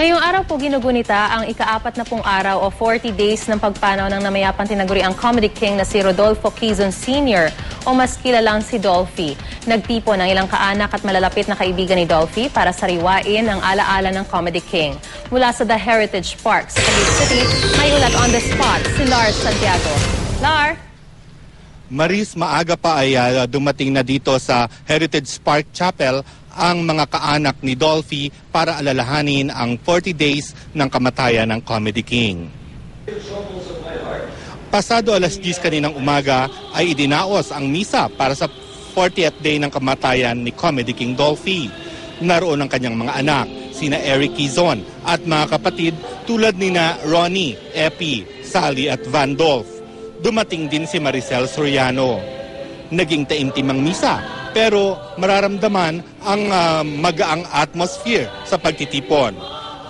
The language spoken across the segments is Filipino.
Ngayong araw po ginugunita ang ika-40 araw o 40 days ng pagpanaw ng namayapang tinaguriang comedy king na si Rodolfo Quezon Sr. o mas kilalang si Dolphy. Nagtipon ng ilang kaanak at malalapit na kaibigan ni Dolphy para sariwain ang alaala ng comedy king. Mula sa The Heritage Park sa Taguig City, may ulat on the spot si Lars Santiago. Lar? Maris, maaga pa ay dumating na dito sa Heritage Park Chapel ang mga kaanak ni Dolphy para alalahanin ang 40 days ng kamatayan ng Comedy King. Pasado alas 10 kaninang umaga ay idinaos ang misa para sa 40th day ng kamatayan ni Comedy King Dolphy. Naroon ang kanyang mga anak, sina Eric Quezon at mga kapatid tulad nina Ronnie, Epi, Sally at Van Dolph. Dumating din si Maricel Soriano. Naging taimtim ang misa, pero mararamdaman ang magaang atmosphere sa pagtitipon.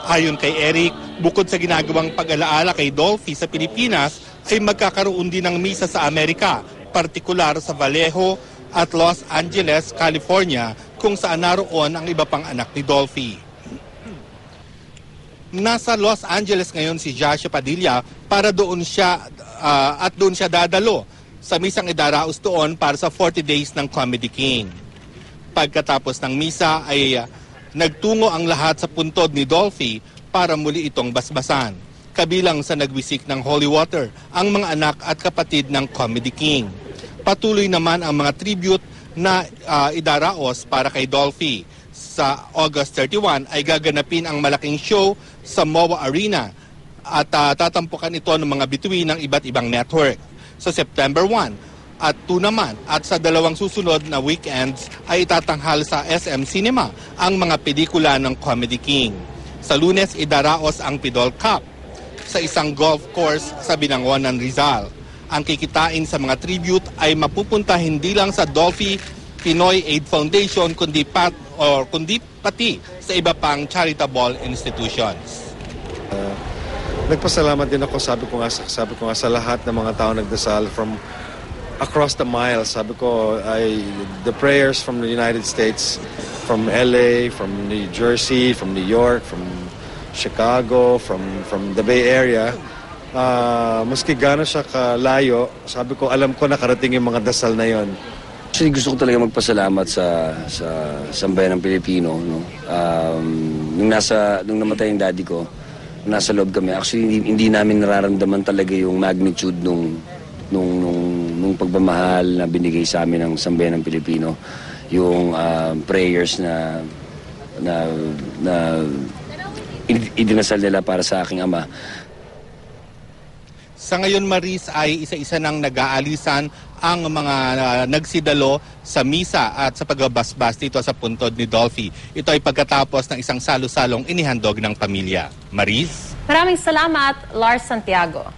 Ayon kay Eric, bukod sa ginagawang pag-alaala kay Dolphy sa Pilipinas, ay magkakaroon din ng misa sa Amerika, partikular sa Vallejo at Los Angeles, California, kung saan naroon ang iba pang anak ni Dolphy. Nasa Los Angeles ngayon si Joshua Padilla para doon siya dadalo sa misang idaraos doon para sa 40 days ng Comedy King. Pagkatapos ng misa ay nagtungo ang lahat sa puntod ni Dolphy para muli itong basbasan. Kabilang sa nagwisik ng holy water ang mga anak at kapatid ng Comedy King. Patuloy naman ang mga tribute na idaraos para kay Dolphy. Sa August 31 ay gaganapin ang malaking show sa MOA Arena at tatampukan ito ng mga bituin ng iba't ibang network. Sa September 1 at 2 naman at sa dalawang susunod na weekends ay itatanghal sa SM Cinema ang mga pelikula ng Comedy King. Sa Lunes, idaraos ang Pidol Cup sa isang golf course sa Binangonan, Rizal. Ang kikitain sa mga tribute ay mapupunta hindi lang sa Dolphy Pinoy Aid Foundation kundi pati sa iba pang charitable institutions. Nagpasalamat din ako, sabi ko nga sa lahat ng mga tao nagdasal from across the mile. Sabi ko ay the prayers from the United States, from LA, from New Jersey, from New York, from Chicago, from the Bay Area. Maski gaano siya kalayo, sabi ko alam ko nakarating yung mga dasal na yon. Actually, gusto ko talaga magpasalamat sa sambayan ng Pilipino. No? Nung namatay yung daddy ko, nasa loob kami. Actually, hindi namin nararamdaman talaga yung magnitude nung pagmamahal na binigay sa amin ng sambayan ng Pilipino. Yung prayers na idinasal nila para sa aking ama. Sa ngayon, Maris, ay isa-isa nang nag-aalisan ang mga nagsidalo sa misa at sa pagbabasbas dito sa puntod ni Dolphy. Ito ay pagkatapos ng isang salo-salong inihandog ng pamilya. Maris? Maraming salamat, Lars Santiago.